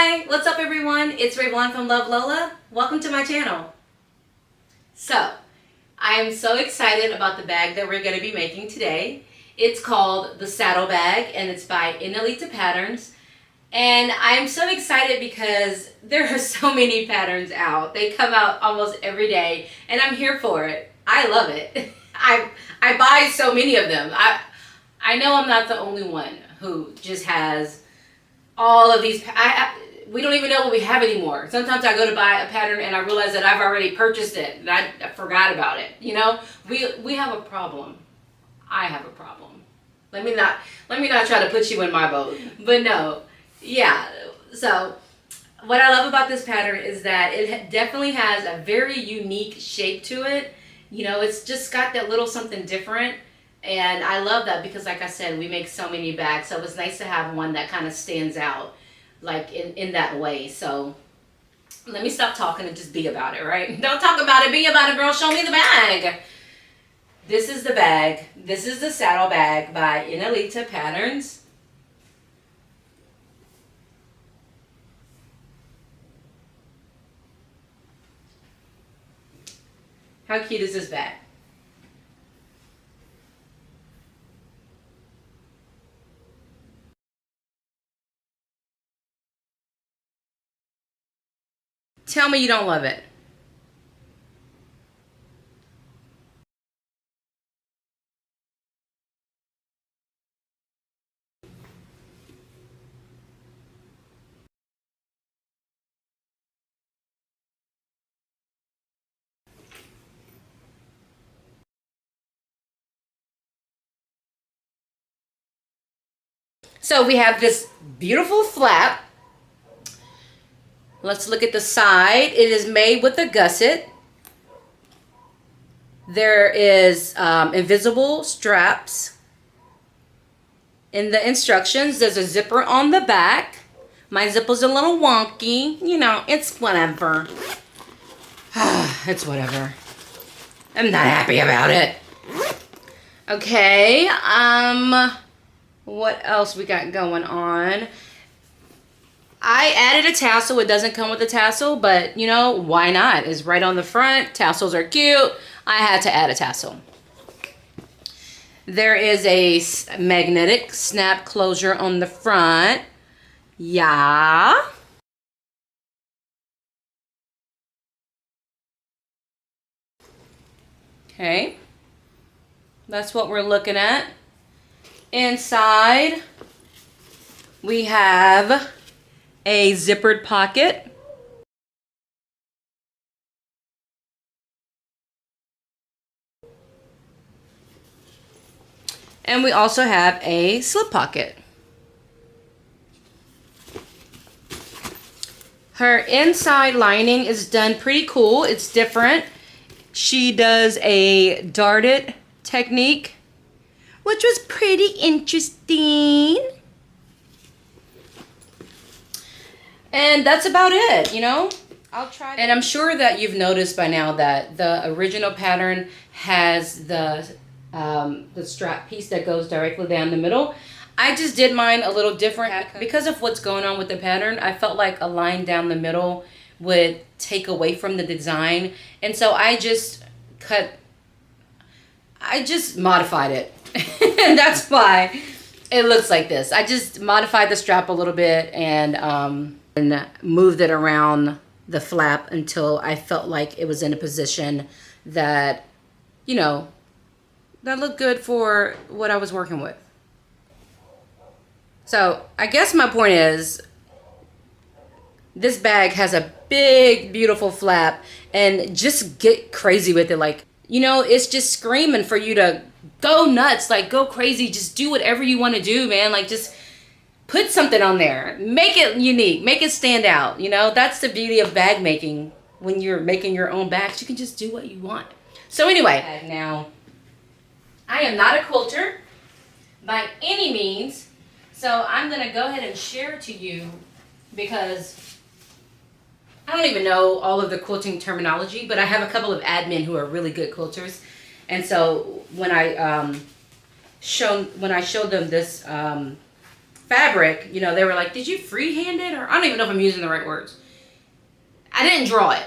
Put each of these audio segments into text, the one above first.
Hi, what's up everyone? It's Rayvon from Love Lola. Welcome to my channel. So, I am so excited about the bag that we're going to be making today. It's called the Saddle Bag and it's by Inaliti patterns. And I'm so excited because there are so many patterns out. They come out almost every day and I'm here for it. I love it. I buy so many of them. I know I'm not the only one who just has all of these. We don't even know what we have anymore. Sometimes I go to buy a pattern and I realize that I've already purchased it and I forgot about it. You know, we have a problem. I have a problem. Let me not try to put you in my boat. But no, yeah. So what I love about this pattern is that it definitely has a very unique shape to it. You know, it's just got that little something different. And I love that because, like I said, we make so many bags. So it's nice to have one that kind of stands out, like in that way. So let me stop talking and just be about it, right? Don't talk about it, be about it, girl. Show me the bag. This is the bag. This is the Saddle Bag by Inaliti Patterns. How cute is this bag? Tell me you don't love it. So we have this beautiful flap. Let's look at the side. It is made with a gusset. There is invisible straps. In the instructions, there's a zipper on the back. My zipper's a little wonky. You know, it's whatever. It's whatever. I'm not happy about it. Okay, what else we got going on? I added a tassel. It doesn't come with a tassel, but you know, why not? It's right on the front. Tassels are cute. I had to add a tassel. There is a magnetic snap closure on the front. Yeah. Okay. That's what we're looking at. Inside, we have a zippered pocket. And we also have a slip pocket. Her inside lining is done pretty cool. It's different. She does a darted technique, which was pretty interesting. And that's about it, you know? I'll try. And I'm sure that you've noticed by now that the original pattern has the strap piece that goes directly down the middle. I just did mine a little different because of what's going on with the pattern. I felt like a line down the middle would take away from the design. And so I just modified it. And that's why it looks like this. I just modified the strap a little bit and moved it around the flap until I felt like it was in a position that, you know, that looked good for what I was working with. So I guess my point is, this bag has a big, beautiful flap and just get crazy with it. Like, you know, it's just screaming for you to go nuts, like go crazy, just do whatever you want to do, man. Like just put something on there, make it unique, make it stand out. You know, that's the beauty of bag making. When you're making your own bags, you can just do what you want. So anyway, now I am not a quilter by any means, so I'm gonna go ahead and share it to you because I don't even know all of the quilting terminology, but I have a couple of admin who are really good quilters. And so when I showed them this fabric, you know, they were like, did you freehand it? Or I don't even know if I'm using the right words. I didn't draw it.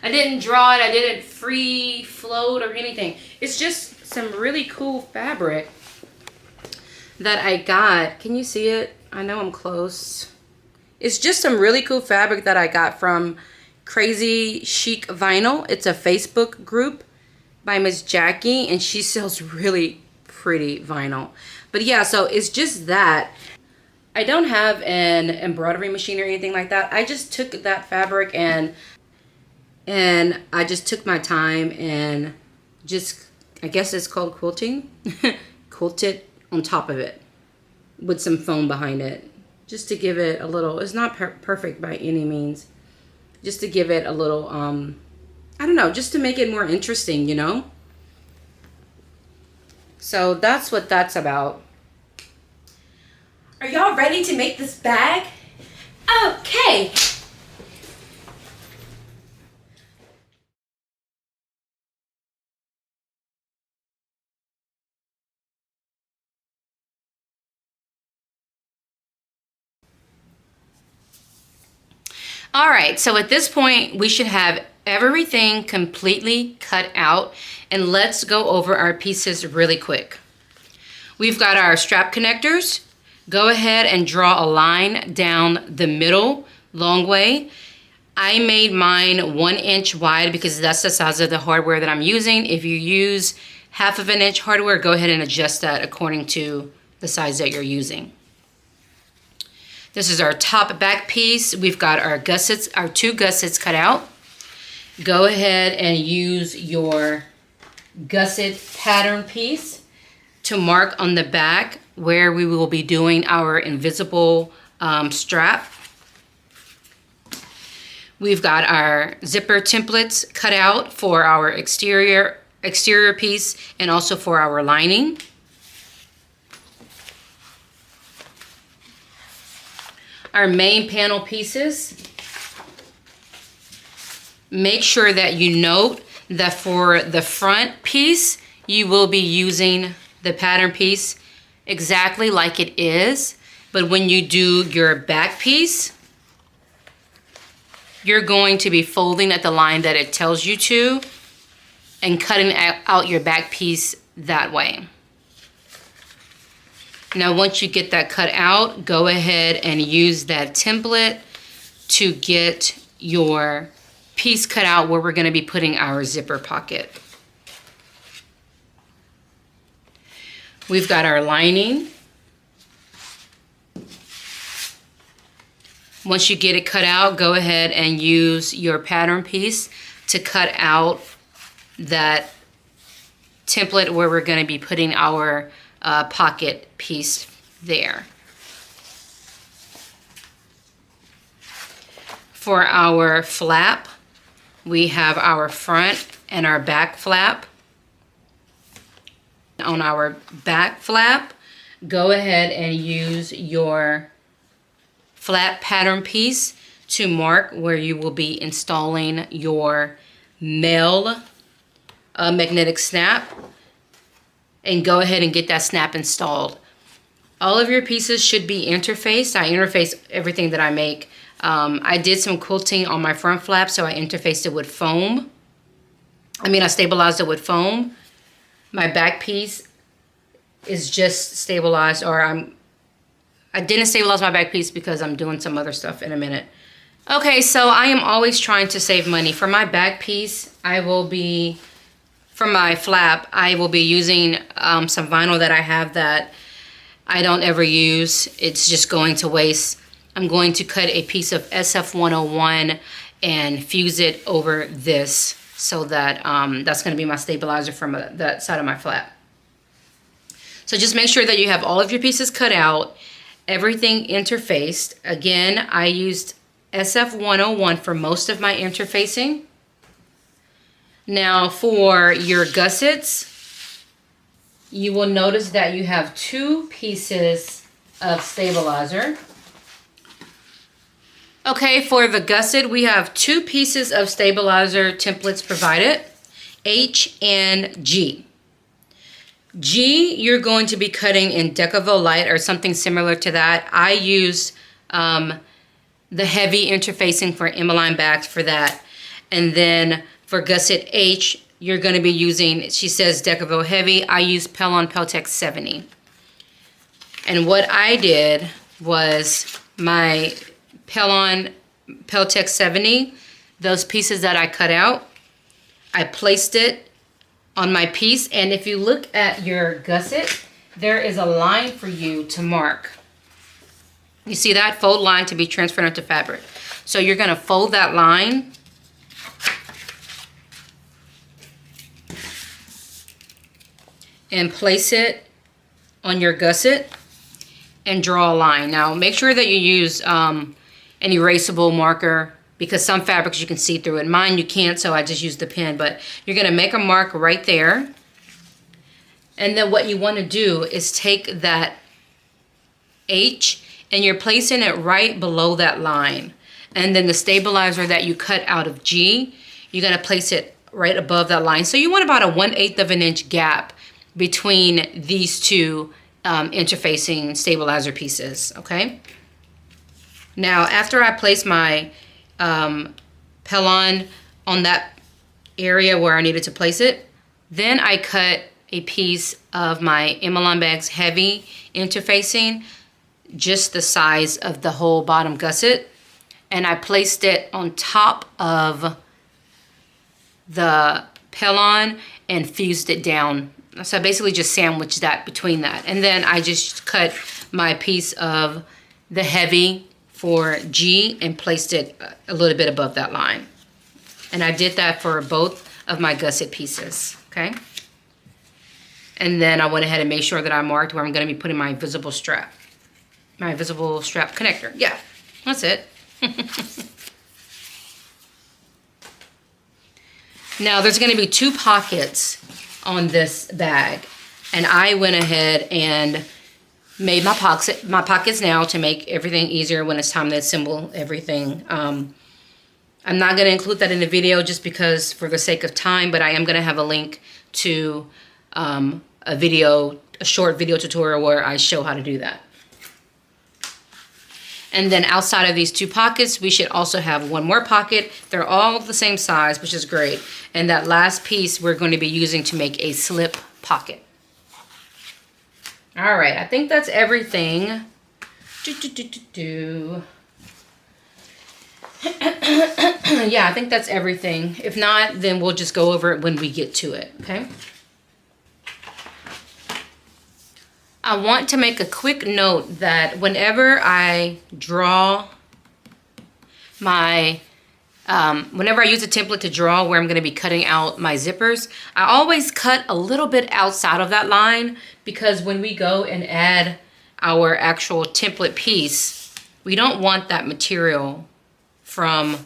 I didn't draw it. I didn't free float or anything. It's just some really cool fabric that I got. Can you see it? I know I'm close. It's just some really cool fabric that I got from Crazy Chic Vinyl. It's a Facebook group by Miss Jackie, and she sells really pretty vinyl. But yeah, so it's just that. I don't have an embroidery machine or anything like that. I just took that fabric and I just took my time and just, I guess it's called quilting, quilted on top of it with some foam behind it, just to give it a little, it's not perfect by any means, just to give it a little, I don't know, just to make it more interesting, you know? So that's what that's about. Are y'all ready to make this bag? Okay. All right, so at this point, we should have everything completely cut out, and let's go over our pieces really quick. We've got our strap connectors. Go ahead and draw a line down the middle, long way. I made mine 1 inch wide because that's the size of the hardware that I'm using. If you use 1/2 inch hardware, go ahead and adjust that according to the size that you're using. This is our top back piece. We've got our gussets, our 2 gussets cut out. Go ahead and use your gusset pattern piece to mark on the back where we will be doing our invisible strap. We've got our zipper templates cut out for our exterior piece and also for our lining. Our main panel pieces. Make sure that you note that for the front piece, you will be using the pattern piece exactly like it is, but when you do your back piece, you're going to be folding at the line that it tells you to and cutting out your back piece that way. Now, once you get that cut out, go ahead and use that template to get your piece cut out where we're going to be putting our zipper pocket. We've got our lining. Once you get it cut out, go ahead and use your pattern piece to cut out that template where we're going to be putting our pocket piece there. For our flap, we have our front and our back flap. On our back flap, go ahead and use your flat pattern piece to mark where you will be installing your male magnetic snap, and go ahead and get that snap installed. All of your pieces should be interfaced. I interface everything that I make. I did some quilting on my front flap, so I interfaced it with foam. I stabilized it with foam. My back piece is just stabilized, or I didn't stabilize my back piece because I'm doing some other stuff in a minute. Okay, so I am always trying to save money. For my back piece, for my flap, I will be using some vinyl that I have that I don't ever use. It's just going to waste. I'm going to cut a piece of SF101 and fuse it over this so that that's going to be my stabilizer from that side of my flap. So just make sure that you have all of your pieces cut out, everything interfaced. Again, I used SF101 for most of my interfacing. Now for your gussets, you will notice that you have 2 pieces of stabilizer. Okay, for the gusset, we have 2 pieces of stabilizer templates provided, H and G. G, you're going to be cutting in Decaville Light or something similar to that. I use the heavy interfacing for Emmaline Bags for that. And then for Gusset H, you're going to be using, she says Decaville Heavy. I use Pellon Peltex 70. And what I did was my Pellon Peltex 70, those pieces that I cut out, I placed it on my piece, and if you look at your gusset, there is a line for you to mark. You see that? Fold line to be transferred onto fabric. So you're going to fold that line and place it on your gusset and draw a line. Now make sure that you use an erasable marker, because some fabrics you can see through it. Mine you can't, so I just use the pen. But you're gonna make a mark right there. And then what you wanna do is take that H and you're placing it right below that line. And then the stabilizer that you cut out of G, you're gonna place it right above that line. So you want about a 1/8 of an inch gap between these two interfacing stabilizer pieces, okay? Now, after I place my Pellon on that area where I needed to place it, then I cut a piece of my Emmaline Bags heavy interfacing, just the size of the whole bottom gusset, and I placed it on top of the Pellon and fused it down. So I basically just sandwiched that between that, and then I just cut my piece of the heavy for G and placed it a little bit above that line. And I did that for both of my gusset pieces, okay? And then I went ahead and made sure that I marked where I'm gonna be putting my visible strap connector. Yeah, that's it. Now there's gonna be 2 pockets on this bag, and I went ahead and made my pockets now to make everything easier when it's time to assemble everything. I'm not going to include that in the video just because for the sake of time, but I am going to have a link to a short video tutorial where I show how to do that. And then outside of these 2 pockets, we should also have 1 more pocket. They're all the same size, which is great. And that last piece we're going to be using to make a slip pocket. All right, I think that's everything. Yeah, I think that's everything. If not, then we'll just go over it when we get to it, okay? I want to make a quick note that whenever I draw my, whenever I use a template to draw where I'm going to be cutting out my zippers, I always cut a little bit outside of that line, because when we go and add our actual template piece, we don't want that material from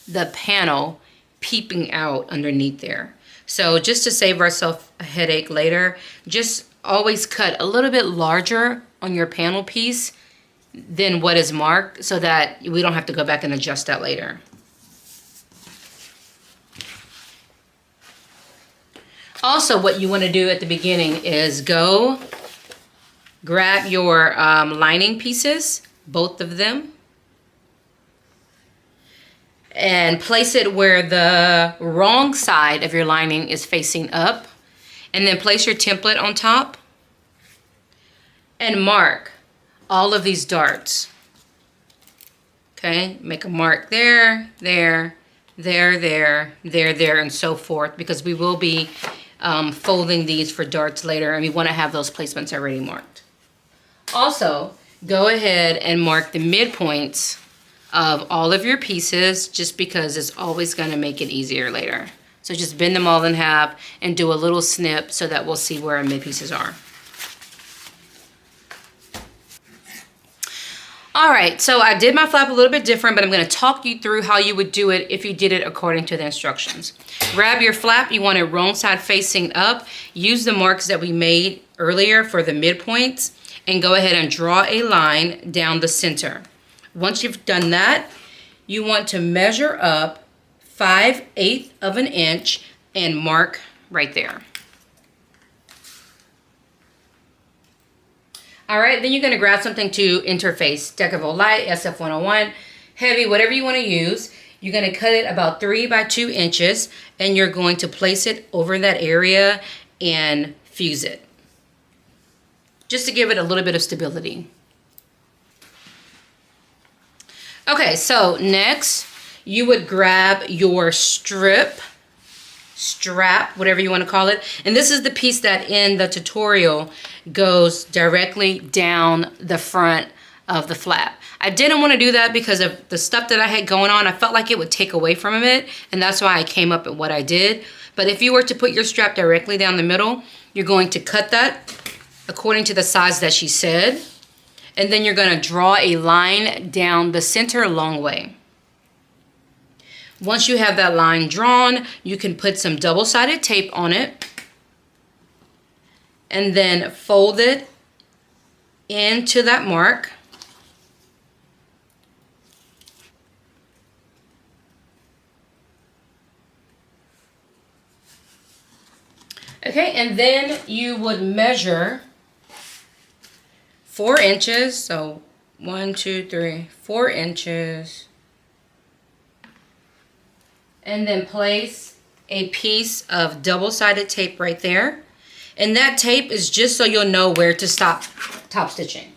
the panel peeping out underneath there. So just to save ourselves a headache later, just always cut a little bit larger on your panel piece than what is marked, so that we don't have to go back and adjust that later. Also, what you want to do at the beginning is go grab your lining pieces, both of them, and place it where the wrong side of your lining is facing up, and then place your template on top and mark all of these darts. Okay, make a mark there, there, there, there, there, there, and so forth, because we will be folding these for darts later, and we want to have those placements already marked. Also, go ahead and mark the midpoints of all of your pieces, just because it's always going to make it easier later. So just bend them all in half and do a little snip so that we'll see where our mid pieces are. All right, so I did my flap a little bit different, but I'm gonna talk you through how you would do it if you did it according to the instructions. Grab your flap, you want it wrong side facing up. Use the marks that we made earlier for the midpoints, and go ahead and draw a line down the center. Once you've done that, you want to measure up 5/8 of an inch and mark right there. All right, then you're going to grab something to interface. Decavol Light, SF101, heavy, whatever you want to use. You're going to cut it about 3 by 2 inches, and you're going to place it over that area and fuse it, just to give it a little bit of stability. Okay, so next you would grab your strap, whatever you want to call it. And this is the piece that in the tutorial goes directly down the front of the flap. I didn't want to do that because of the stuff that I had going on. I felt like it would take away from it, and that's why I came up with what I did. But if you were to put your strap directly down the middle, you're going to cut that according to the size that she said. And then you're going to draw a line down the center a long way. Once you have that line drawn, you can put some double-sided tape on it and then fold it into that mark. Okay, and then you would measure 4 inches. So 1, 2, 3, 4 inches. And then place a piece of double-sided tape right there. And that tape is just so you'll know where to stop top stitching.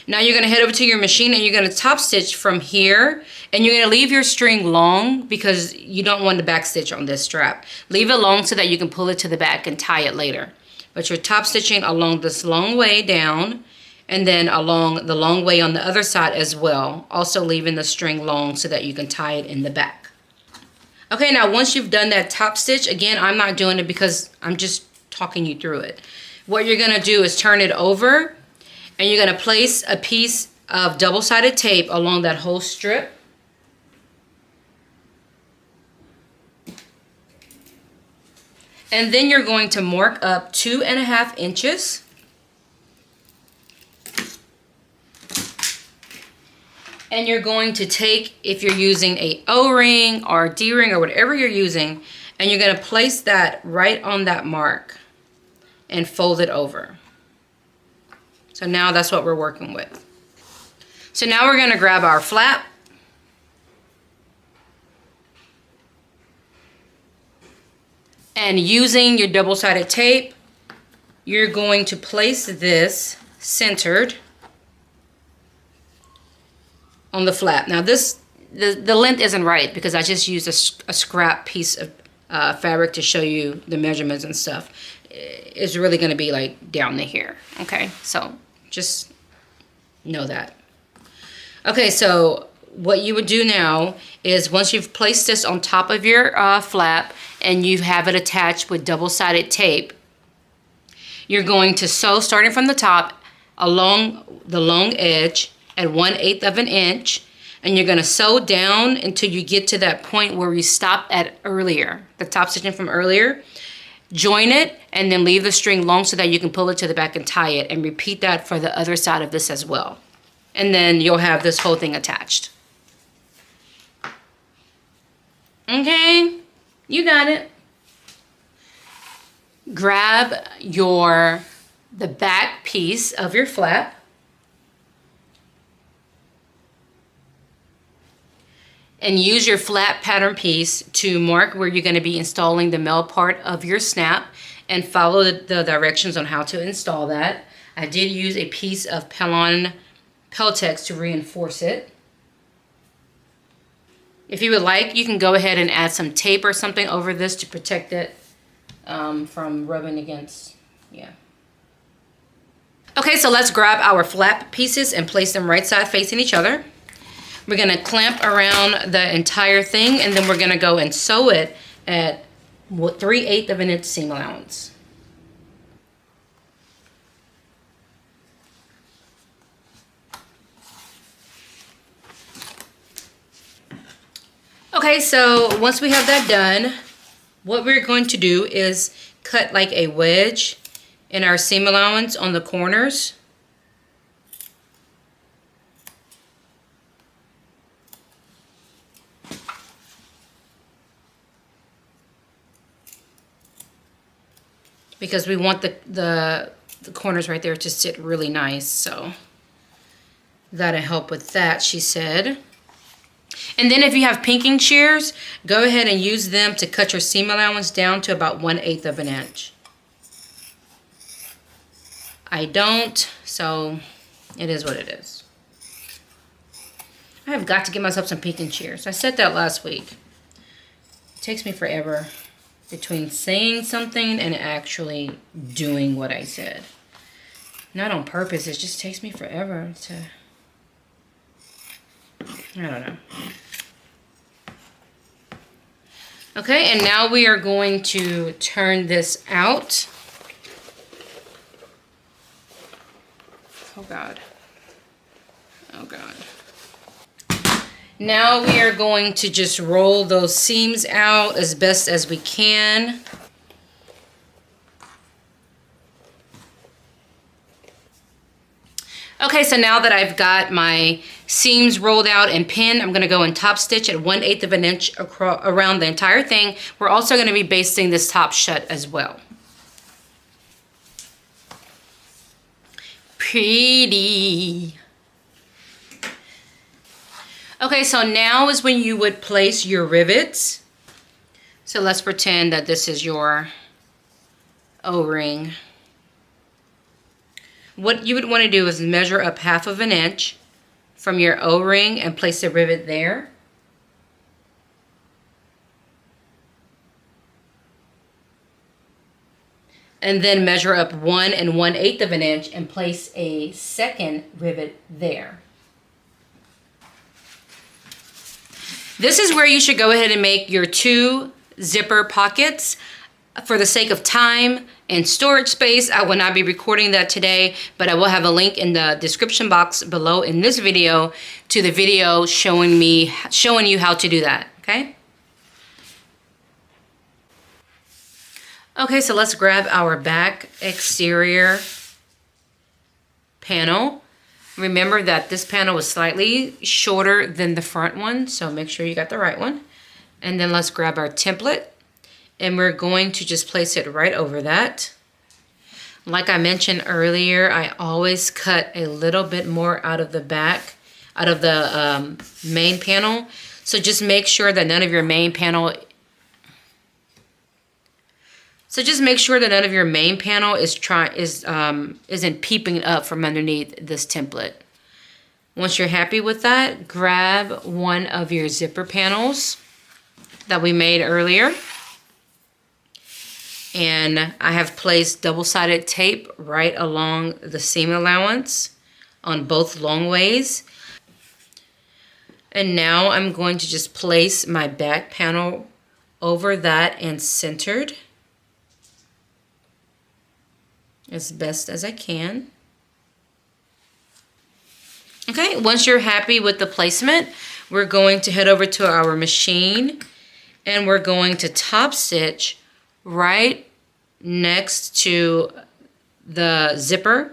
Now you're gonna head over to your machine and you're gonna top stitch from here, and you're gonna leave your string long because you don't want to back stitch on this strap. Leave it long so that you can pull it to the back and tie it later. But you're top stitching along this long way down, and then along the long way on the other side as well, also leaving the string long so that you can tie it in the back. Okay, now once you've done that top stitch, again, I'm not doing it because I'm just talking you through it. What you're gonna do is turn it over, and you're gonna place a piece of double-sided tape along that whole strip. And then you're going to mark up 2.5 inches. And you're going to take, if you're using a O-ring or a D-ring or whatever you're using, and you're gonna place that right on that mark and fold it over. So now that's what we're working with. So now we're gonna grab our flap. And using your double-sided tape, you're going to place this centered on the flap. Now this, the length isn't right because I just used a scrap piece of fabric to show you the measurements and stuff. It's really gonna be like down to here, okay? So just know that. Okay, so what you would do now is once you've placed this on top of your flap and you have it attached with double-sided tape, you're going to sew starting from the top along the long edge at 1/8 of an inch, and you're gonna sew down until you get to that point where we stopped at earlier, the top stitching from earlier. Join it and then leave the string long so that you can pull it to the back and tie it, and repeat that for the other side of this as well. And then you'll have this whole thing attached. Okay, you got it. Grab the back piece of your flap. And use your flat pattern piece to mark where you're going to be installing the male part of your snap, and follow the directions on how to install that. I did use a piece of Peltex to reinforce it. If you would like, you can go ahead and add some tape or something over this to protect it from rubbing against, yeah. Okay, so let's grab our flap pieces and place them right side facing each other. We're gonna clamp around the entire thing, and then we're gonna go and sew it at 3/8 of an inch seam allowance. Okay, so once we have that done, what we're going to do is cut like a wedge in our seam allowance on the corners. Because we want the the corners right there to sit really nice. So that'll help with that, she said. And then if you have pinking shears, go ahead and use them to cut your seam allowance down to about 1/8 of an inch. I don't, so it is what it is. I have got to get myself some pinking shears. I said that last week. It takes me forever between saying something and actually doing what I said. Not on purpose, it just takes me forever to, I don't know. Okay, and now we are going to turn this out. Oh God. Oh God. Now we are going to just roll those seams out as best as we can. Okay, so now that I've got my seams rolled out and pinned, I'm gonna go and top stitch at 1/8 of an inch around the entire thing. We're also gonna be basting this top shut as well. Pretty. Okay, so now is when you would place your rivets. So let's pretend that this is your O-ring. What you would want to do is measure up 1/2 of an inch from your O-ring and place the rivet there. And then measure up 1 1/8 of an inch and place a second rivet there. This is where you should go ahead and make your 2 zipper pockets. For the sake of time and storage space, I will not be recording that today, but I will have a link in the description box below in this video to the video showing you how to do that, okay? Okay, so let's grab our back exterior panel. Remember that this panel was slightly shorter than the front one, so make sure you got the right one. And then let's grab our template, and we're going to just place it right over that. Like I mentioned earlier, I always cut a little bit more out of the back, out of the main panel. So just make sure that none of your main panel isn't peeping up from underneath this template. Once you're happy with that, grab one of your zipper panels that we made earlier. And I have placed double-sided tape right along the seam allowance on both long ways. And now I'm going to just place my back panel over that and centered as best as I can. Okay, once you're happy with the placement, we're going to head over to our machine and we're going to top stitch right next to the zipper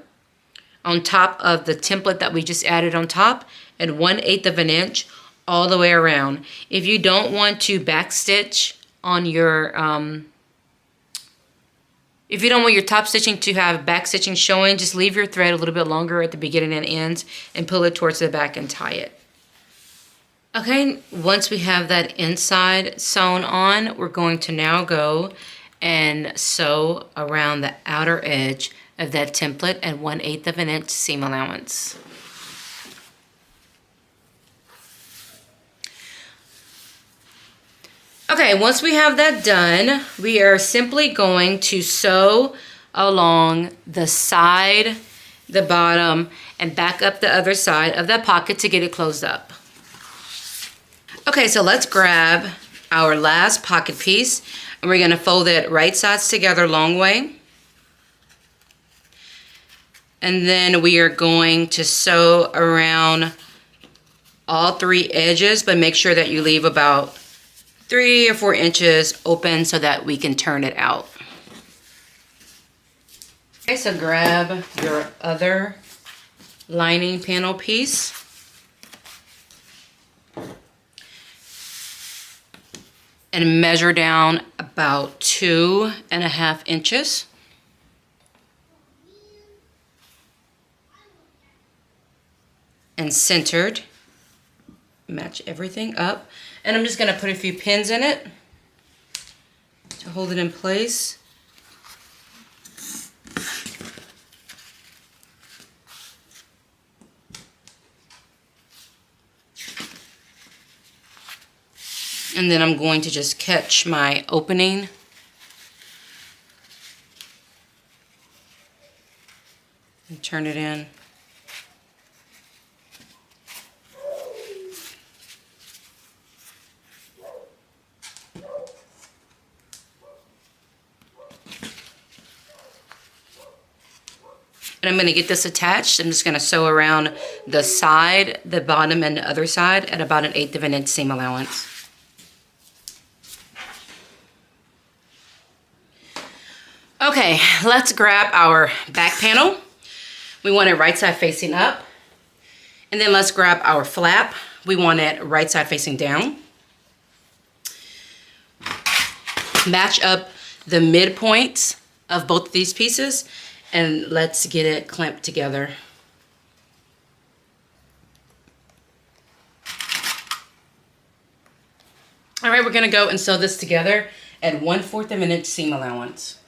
on top of the template that we just added on top at 1/8 of an inch all the way around. If you don't want to back stitch on your if you don't want your top stitching to have back stitching showing, just leave your thread a little bit longer at the beginning and ends and pull it towards the back and tie it. Okay, once we have that inside sewn on, we're going to now go and sew around the outer edge of that template at 1/8 of an inch seam allowance. Okay, once we have that done, we are simply going to sew along the side, the bottom, and back up the other side of that pocket to get it closed up. Okay, so let's grab our last pocket piece, and we're gonna fold it right sides together long way. And then we are going to sew around all 3 edges, but make sure that you leave about 3 or 4 inches open so that we can turn it out. Okay, so grab your other lining panel piece. And measure down about 2.5 inches. and centered. Match everything up. And I'm just gonna put a few pins in it to hold it in place. And then I'm going to just catch my opening and turn it in. And I'm going to get this attached. I'm just going to sew around the side, the bottom, and the other side at about 1/8 of an inch seam allowance. Okay, let's grab our back panel. We want it right side facing up. And then let's grab our flap. We want it right side facing down. Match up the midpoints of both of these pieces, and let's get it clamped together. All right, we're gonna go and sew this together at 1/4 of an inch seam allowance.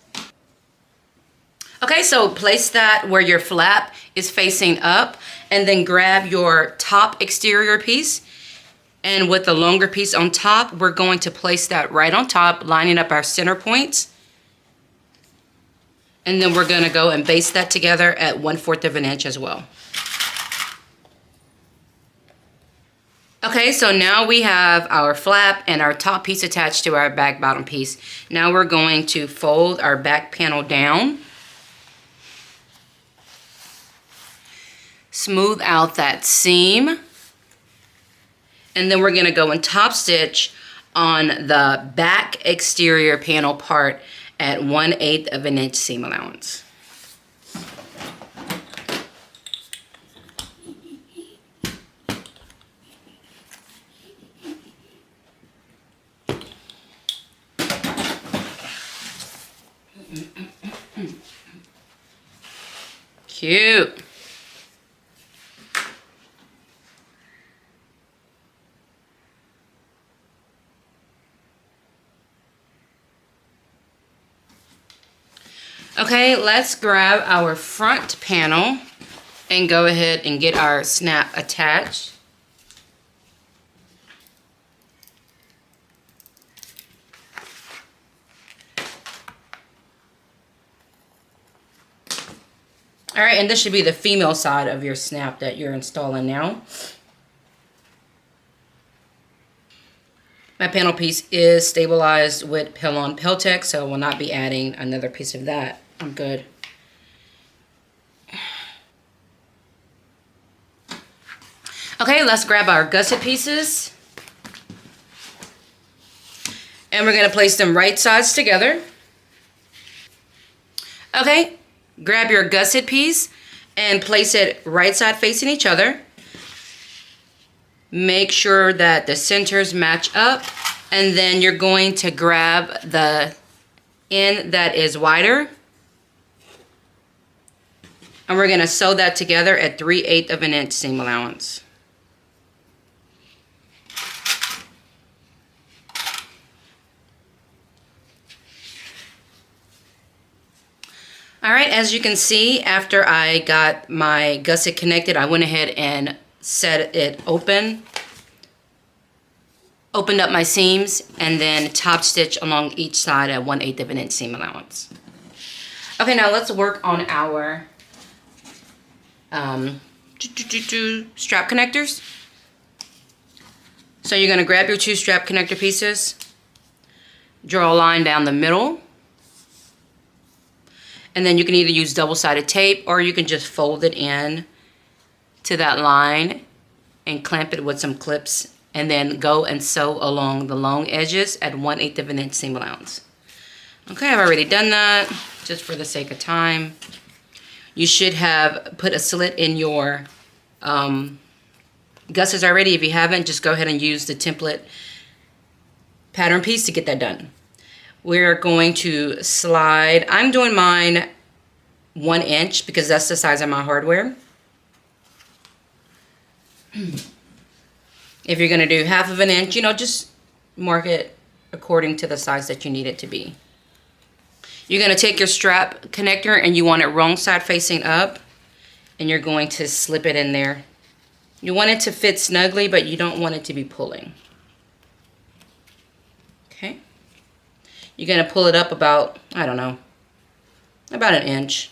Okay, so place that where your flap is facing up, and then grab your top exterior piece. And with the longer piece on top, we're going to place that right on top, lining up our center points. And then we're gonna go and baste that together at 1/4 of an inch as well. Okay, so now we have our flap and our top piece attached to our back bottom piece. Now we're going to fold our back panel down. Smooth out that seam. And then we're gonna go and top stitch on the back exterior panel part at 1/8 of an inch seam allowance. Cute. Okay, let's grab our front panel and go ahead and get our snap attached. All right, and this should be the female side of your snap that you're installing now. My panel piece is stabilized with Pellon Peltex, so I will not be adding another piece of that. I'm good. Okay, let's grab our gusset pieces. And we're gonna place them right sides together. Okay, grab your gusset piece and place it right side facing each other. Make sure that the centers match up, and then you're going to grab the end that is wider, and we're going to sew that together at 3/8 of an inch seam allowance. All right, as you can see, after I got my gusset connected, I went ahead and set it opened up my seams, and then top stitch along each side at 1/8 of an inch seam allowance. Okay, now let's work on our strap connectors. So you're going to grab your 2 strap connector pieces, draw a line down the middle, and then you can either use double-sided tape or you can just fold it in to that line and clamp it with some clips, and then go and sew along the long edges at 1/8 of an inch seam allowance. Okay, I've already done that just for the sake of time. You should have put a slit in your gussets already. If you haven't, just go ahead and use the template pattern piece to get that done. We're going to slide, I'm doing mine 1 inch because that's the size of my hardware. If you're going to do 1/2 inch, you know, just mark it according to the size that you need it to be. You're going to take your strap connector and you want it wrong side facing up, and you're going to slip it in there. You want it to fit snugly, but you don't want it to be pulling. Okay. You're going to pull it up about, I don't know, about 1 inch.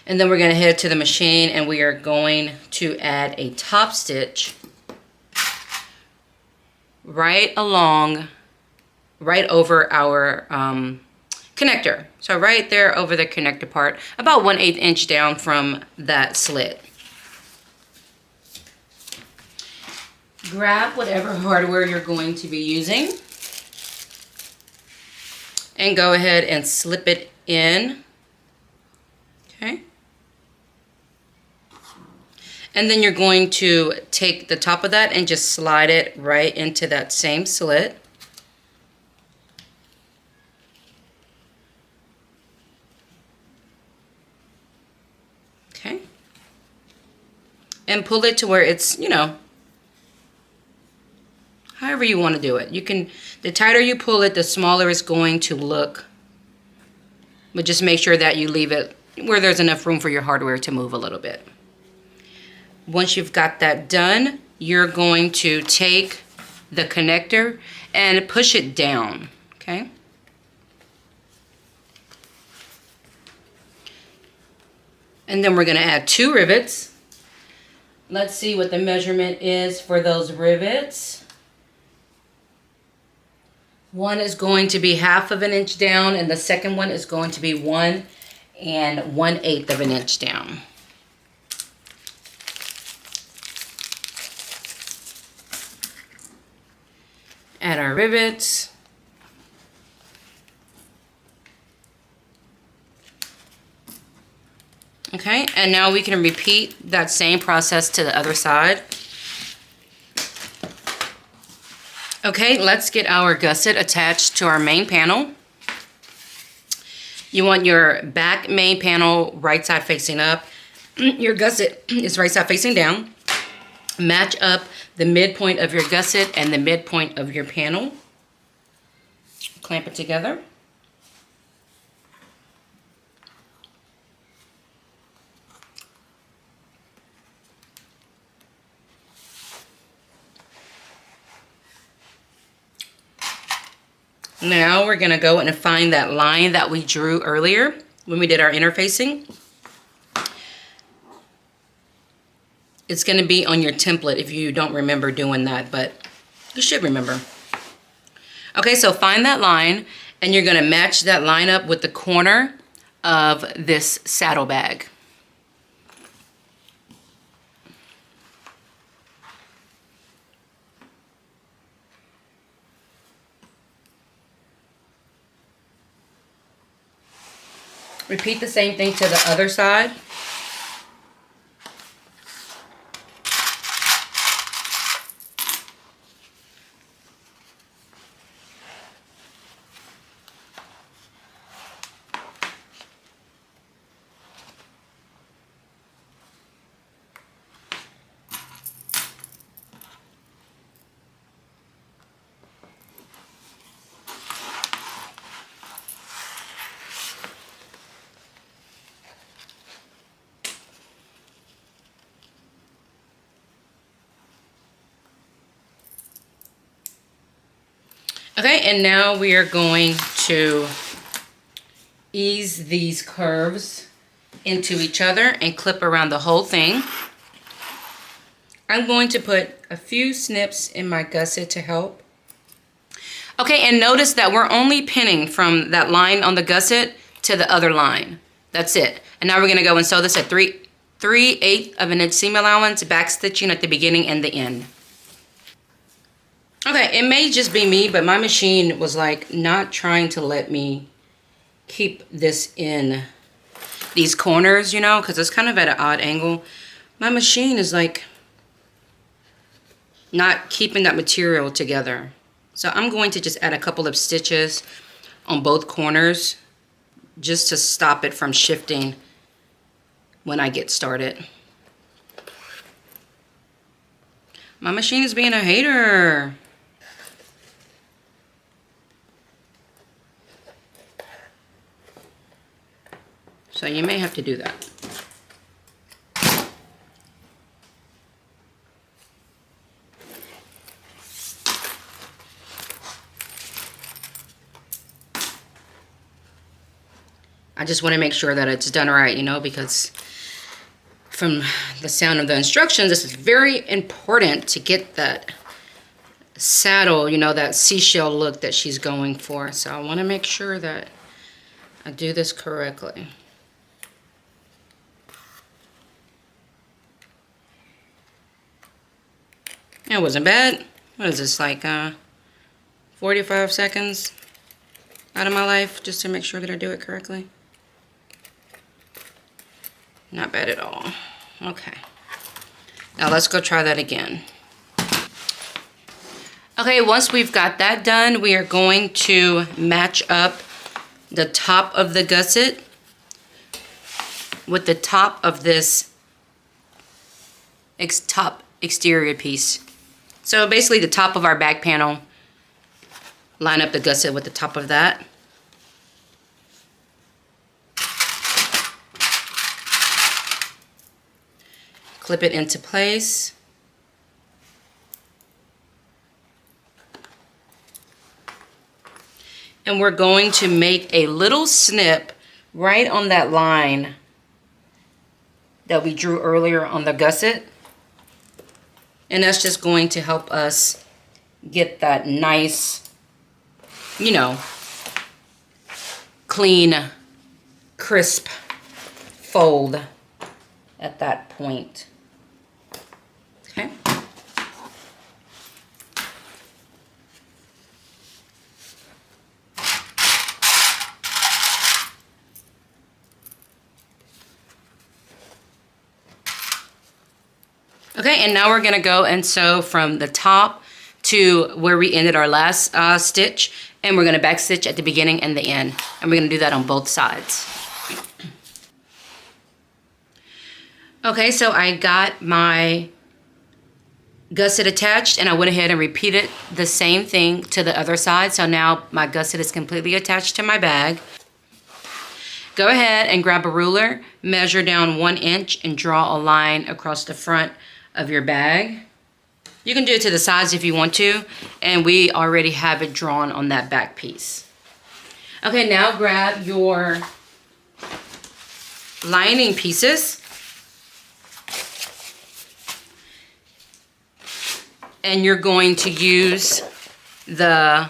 And then we're going to head to the machine and we are going to add a top stitch right over our connector. So right there over the connector part, about 1/8 inch down from that slit. Grab whatever hardware you're going to be using and go ahead and slip it in. Okay. And then you're going to take the top of that and just slide it right into that same slit. Okay. And pull it to where it's, you know, however you want to do it. You can, the tighter you pull it, the smaller it's going to look. But just make sure that you leave it where there's enough room for your hardware to move a little bit. Once you've got that done, you're going to take the connector and push it down, okay? And then we're going to add 2 rivets. Let's see what the measurement is for those rivets. One is going to be 1/2 inch down, and the second one is going to be 1 1/8 inch down. Add our rivets. Okay, and now we can repeat that same process to the other side. Okay, let's get our gusset attached to our main panel. You want your back main panel right side facing up. Your gusset is right side facing down. Match up the midpoint of your gusset and the midpoint of your panel. Clamp it together. Now we're going to go and find that line that we drew earlier when we did our interfacing. It's going to be on your template if you don't remember doing that, but you should remember. Okay, so find that line and you're going to match that line up with the corner of this saddle bag. Repeat the same thing to the other side. Okay, and now we are going to ease these curves into each other and clip around the whole thing. I'm going to put a few snips in my gusset to help. Okay, and notice that we're only pinning from that line on the gusset to the other line. That's it. And now we're gonna go and sew this at 3/8 of an inch seam allowance, back stitching at the beginning and the end. Okay, it may just be me, but my machine was like not trying to let me keep this in these corners, you know, because it's kind of at an odd angle. My machine is like not keeping that material together. So I'm going to just add a couple of stitches on both corners just to stop it from shifting when I get started. My machine is being a hater. So you may have to do that. I just want to make sure that it's done right, you know, because from the sound of the instructions, this is very important to get that saddle, you know, that seashell look that she's going for. So I want to make sure that I do this correctly. It wasn't bad. What is this, like 45 seconds out of my life just to make sure that I do it correctly? Not bad at all. Okay. Now let's go try that again. Okay, once we've got that done, we are going to match up the top of the gusset with the top of this top exterior piece. So basically the top of our back panel, line up the gusset with the top of that. Clip it into place. And we're going to make a little snip right on that line that we drew earlier on the gusset. And that's just going to help us get that nice, you know, clean, crisp fold at that point. Okay. Okay, and now we're gonna go and sew from the top to where we ended our last stitch, and we're gonna back stitch at the beginning and the end, and we're gonna do that on both sides. Okay, so I got my gusset attached, and I went ahead and repeated the same thing to the other side. So now my gusset is completely attached to my bag. Go ahead and grab a ruler, measure down 1 inch, and draw a line across the front of your bag. You can do it to the sides if you want to, and we already have it drawn on that back piece. Okay, now grab your lining pieces, and you're going to use the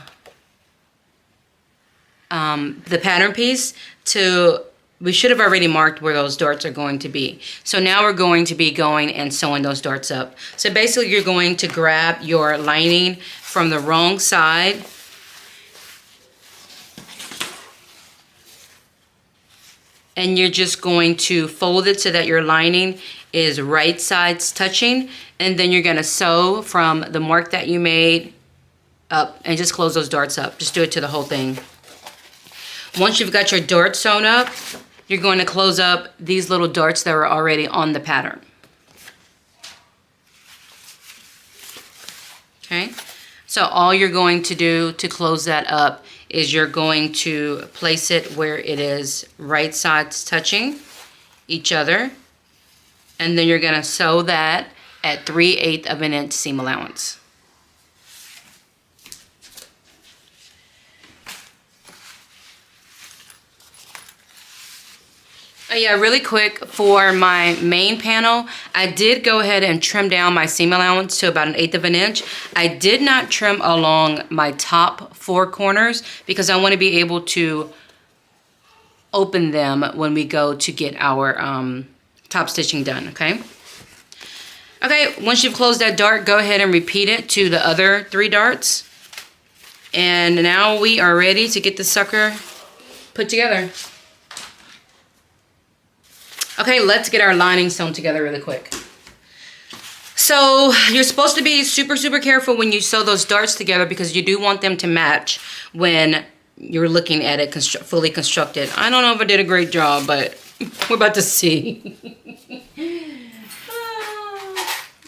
pattern piece to, we should have already marked where those darts are going to be. So now we're going to be going and sewing those darts up. So basically you're going to grab your lining from the wrong side, and you're just going to fold it so that your lining is right sides touching, and then you're gonna sew from the mark that you made up and just close those darts up. Just do it to the whole thing. Once you've got your darts sewn up, you're going to close up these little darts that are already on the pattern. Okay, so all you're going to do to close that up is you're going to place it where it is right sides touching each other, and then you're gonna sew that at 3/8 of an inch seam allowance. Oh yeah, really quick, for my main panel, I did go ahead and trim down my seam allowance to about 1/8 of an inch. I did not trim along my top 4 corners because I want to be able to open them when we go to get our top stitching done, okay? Okay, once you've closed that dart, go ahead and repeat it to the other 3 darts. And now we are ready to get the sucker put together. Okay, let's get our lining sewn together really quick. So you're supposed to be super, super careful when you sew those darts together because you do want them to match when you're looking at it fully constructed. I don't know if I did a great job, but we're about to see.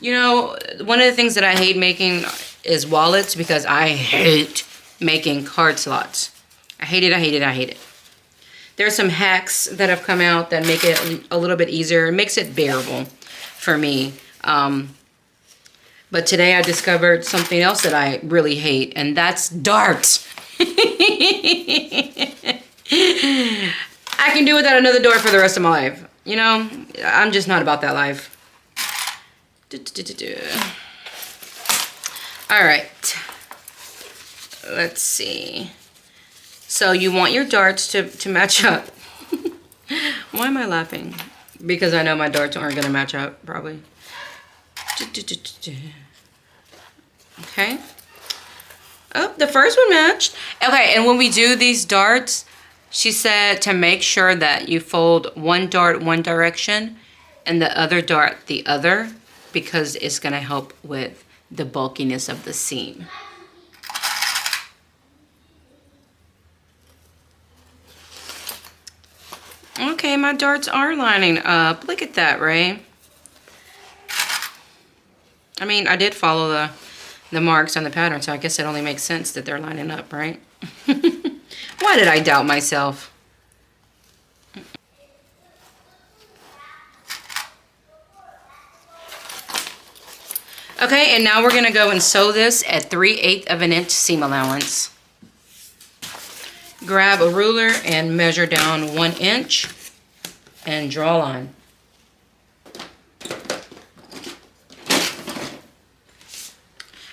You know, one of the things that I hate making is wallets because I hate making card slots. I hate it, I hate it, I hate it. There's some hacks that have come out that make it a little bit easier. It makes it bearable for me. But today I discovered something else that I really hate, and that's darts. I can do without another door for the rest of my life. You know, I'm just not about that life. All right. Let's see. So you want your darts to match up. Why am I laughing? Because I know my darts aren't going to match up, probably. Okay. Oh, the first one matched. Okay, and when we do these darts, she said to make sure that you fold one dart one direction and the other dart the other, because it's going to help with the bulkiness of the seam. Okay, my darts are lining up. Look at that, Ray. I mean, I did follow the marks on the pattern, so I guess it only makes sense that they're lining up, right? Why did I doubt myself? Okay, and now we're gonna go and sew this at 3/8 of an inch seam allowance. Grab a ruler and measure down 1 inch and draw a line.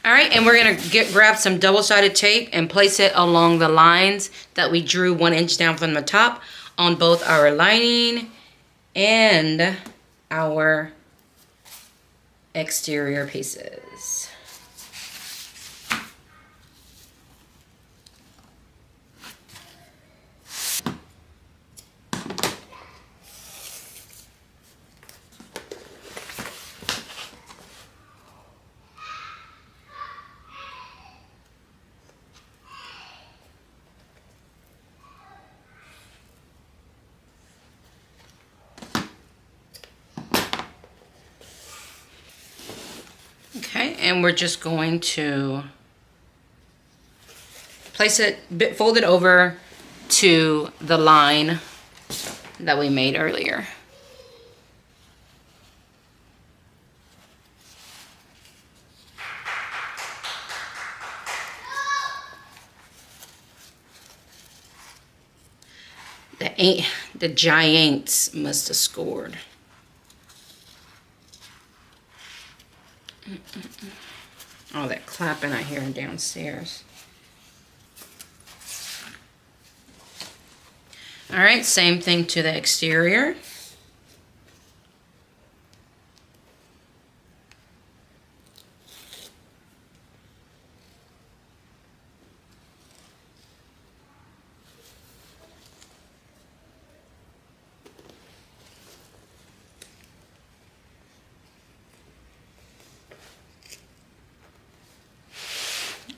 All right, and we're gonna grab some double-sided tape and place it along the lines that we drew 1 inch down from the top on both our lining and our exterior pieces. Okay, and we're just going to place it, fold it over to the line that we made earlier. The Giants must have scored. All that clapping I hear downstairs. All right, same thing to the exterior.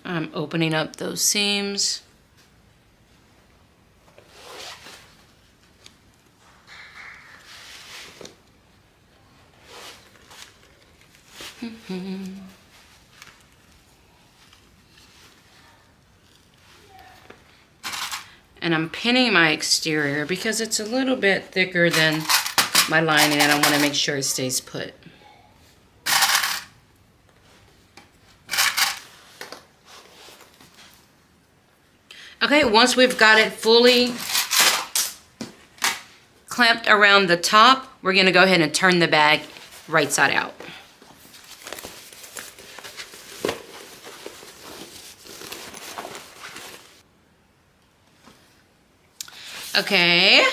I'm opening up those seams. And I'm pinning my exterior because it's a little bit thicker than my lining and I want to make sure it stays put. Okay, once we've got it fully clamped around the top, we're going to go ahead and turn the bag right side out. Okay,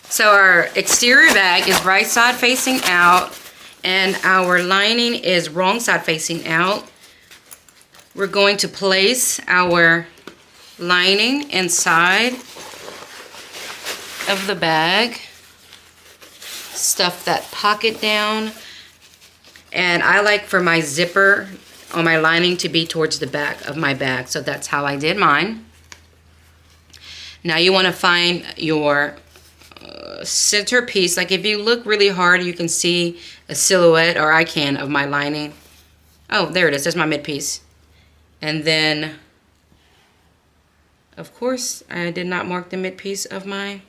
so our exterior bag is right side facing out and our lining is wrong side facing out. We're going to place our lining inside of the bag, stuff that pocket down, and I like for my zipper on my lining to be towards the back of my bag, so that's how I did mine. Now you want to find your center piece. Like if you look really hard, you can see a silhouette, or I can, of my lining. Oh, there it is. There's my mid piece. And then, of course, I did not mark the mid piece of my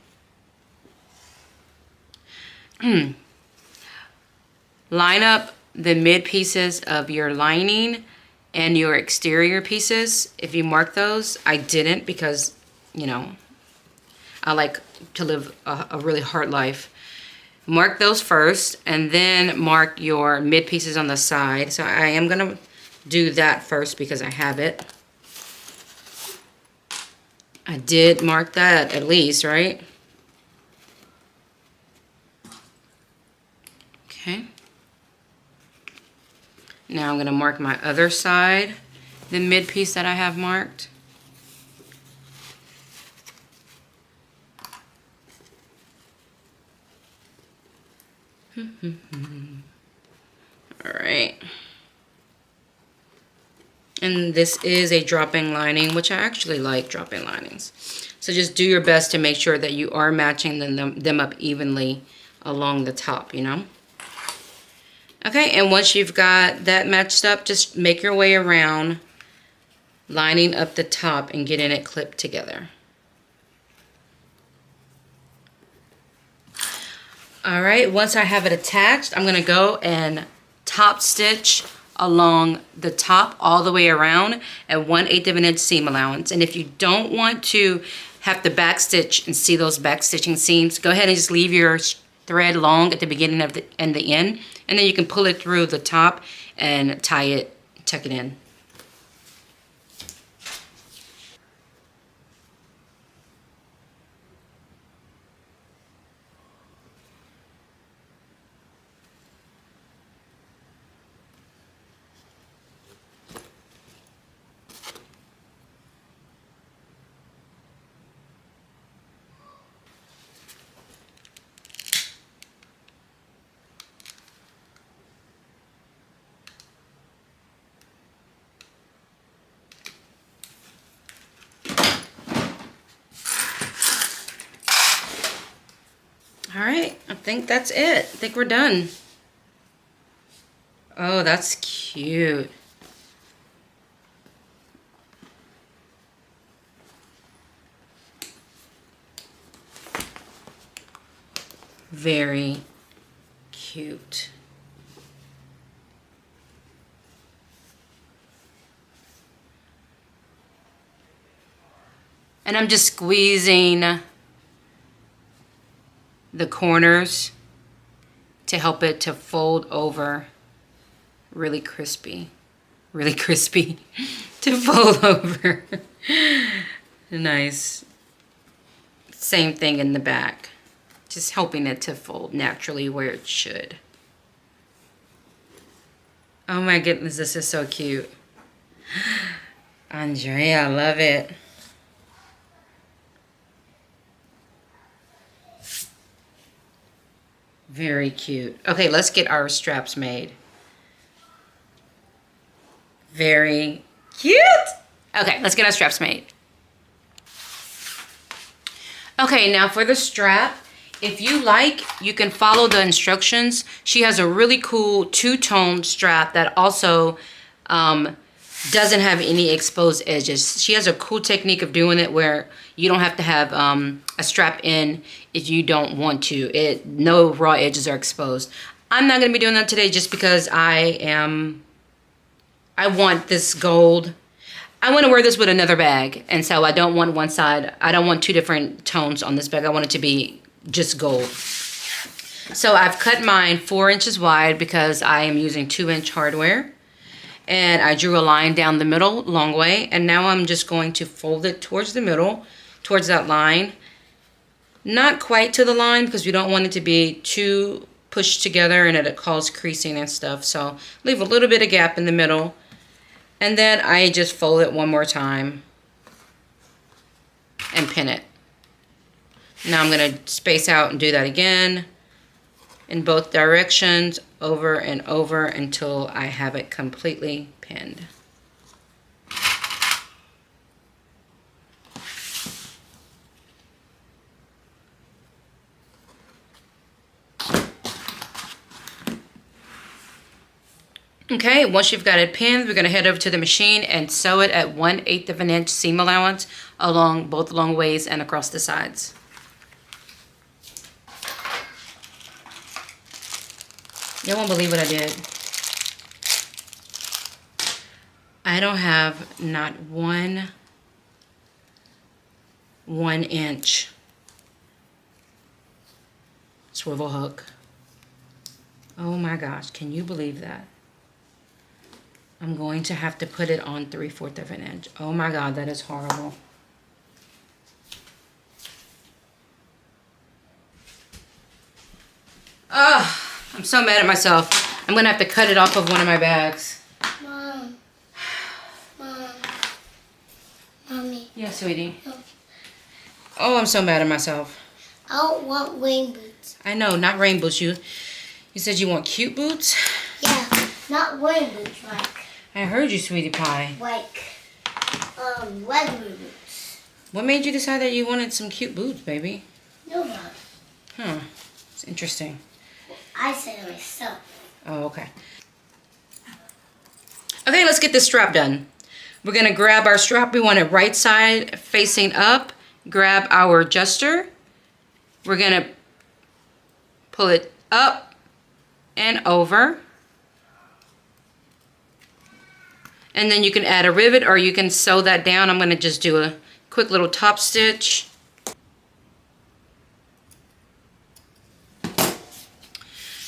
line up the mid pieces of your lining and your exterior pieces. If you mark those, I didn't because, you know, I like to live a really hard life. Mark those first and then mark your mid pieces on the side. So I am gonna do that first because I have it. I did mark that at least, right? Okay. Now I'm gonna mark my other side, the mid piece that I have marked. All right. And this is a drop-in lining, which I actually like drop-in linings. So just do your best to make sure that you are matching them up evenly along the top, you know? Okay, and once you've got that matched up, just make your way around, lining up the top and getting it clipped together. All right, once I have it attached, I'm gonna go and top stitch along the top all the way around at 1/8 of an inch seam allowance. And if you don't want to have to back stitch and see those back stitching seams, go ahead and just leave your thread long at the beginning of the and the end, and then you can pull it through the top and tie it, tuck it in. All right, I think that's it. I think we're done. Oh, that's cute. Very cute. And I'm just squeezing the corners to help it to fold over really crispy to fold over. Nice. Same thing in the back, just helping it to fold naturally where it should. Oh my goodness, this is so cute. Andrea, I love it. Very cute. Okay, let's get our straps made. Very cute. Okay, let's get our straps made. Okay, now for the strap, if you like, you can follow the instructions. She has a really cool two-tone strap that also doesn't have any exposed edges. She has a cool technique of doing it where you don't have to have a strap in if you don't want to. No raw edges are exposed. I'm not gonna be doing that today just because I want this gold. I want to wear this with another bag, and so I don't want one side. I don't want two different tones on this bag. I want it to be just gold. So I've cut mine 4 inches wide because I am using 2-inch hardware. And I drew a line down the middle, long way, and now I'm just going to fold it towards the middle, towards that line. Not quite to the line because we don't want it to be too pushed together and it causes creasing and stuff. So leave a little bit of gap in the middle. And then I just fold it one more time and pin it. Now I'm going to space out and do that again in both directions, over and over until I have it completely pinned. Okay, once you've got it pinned, we're going to head over to the machine and sew it at 1/8 of an inch seam allowance along both long ways and across the sides. You won't believe what I did. I don't have not one 1-inch swivel hook. Oh my gosh, can you believe that? I'm going to have to put it on 3/4 of an inch. Oh my God, that is horrible. Oh, I'm so mad at myself. I'm gonna have to cut it off of one of my bags. Mom. Mommy. Yeah, sweetie. No. Oh, I'm so mad at myself. I don't want rain boots. I know, not rain boots. You said you want cute boots? Yeah, not rain boots, like. I heard you, sweetie pie. Regular boots. What made you decide that you wanted some cute boots, baby? No, Mom. Huh, it's interesting. I said it myself. Oh, okay. Okay, let's get this strap done. We're gonna grab our strap. We want it right side facing up. Grab our adjuster. We're gonna pull it up and over. And then you can add a rivet or you can sew that down. I'm gonna just do a quick little top stitch.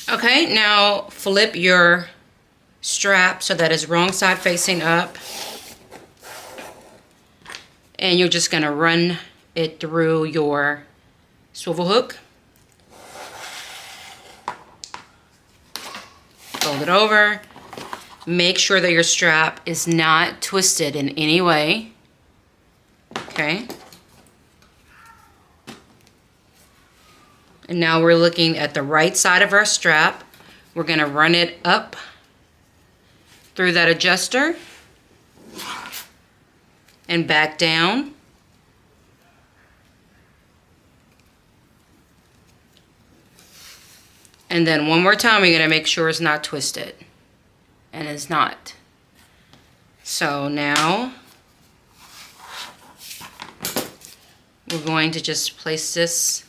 Okay, now flip your strap so that it's wrong side facing up. And you're just gonna run it through your swivel hook. Fold it over. Make sure that your strap is not twisted in any way. Okay. And now we're looking at the right side of our strap. We're gonna run it up through that adjuster and back down. And then one more time, we're gonna make sure it's not twisted. And it's not. So now we're going to just place this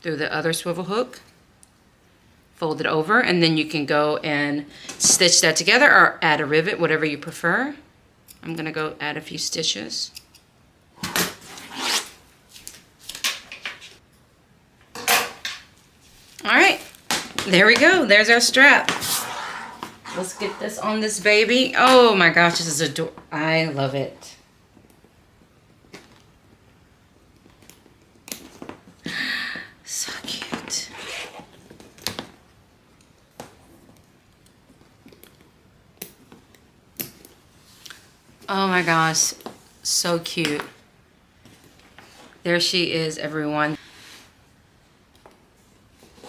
through the other swivel hook, fold it over, and then you can go and stitch that together or add a rivet, whatever you prefer. I'm gonna go add a few stitches. All right, there we go. There's our strap. Let's get this on this baby. Oh my gosh, this is adorable. I love it. So cute. Oh my gosh, so cute. There she is, everyone.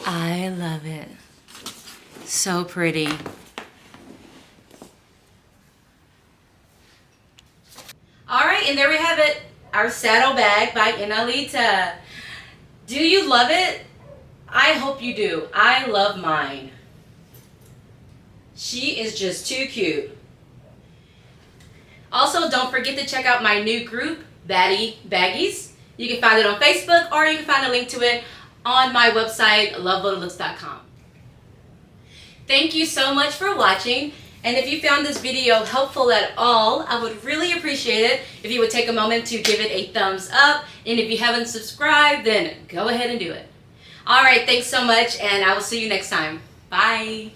I love it. So pretty. All right, and there we have it. Our saddle bag by Inaliti. Do you love it? I hope you do. I love mine. She is just too cute. Also, don't forget to check out my new group, Baggie Baddies. You can find it on Facebook or you can find a link to it on my website, lovelolooks.com. Thank you so much for watching. And if you found this video helpful at all, I would really appreciate it if you would take a moment to give it a thumbs up. And if you haven't subscribed, then go ahead and do it. All right, thanks so much, and I will see you next time. Bye.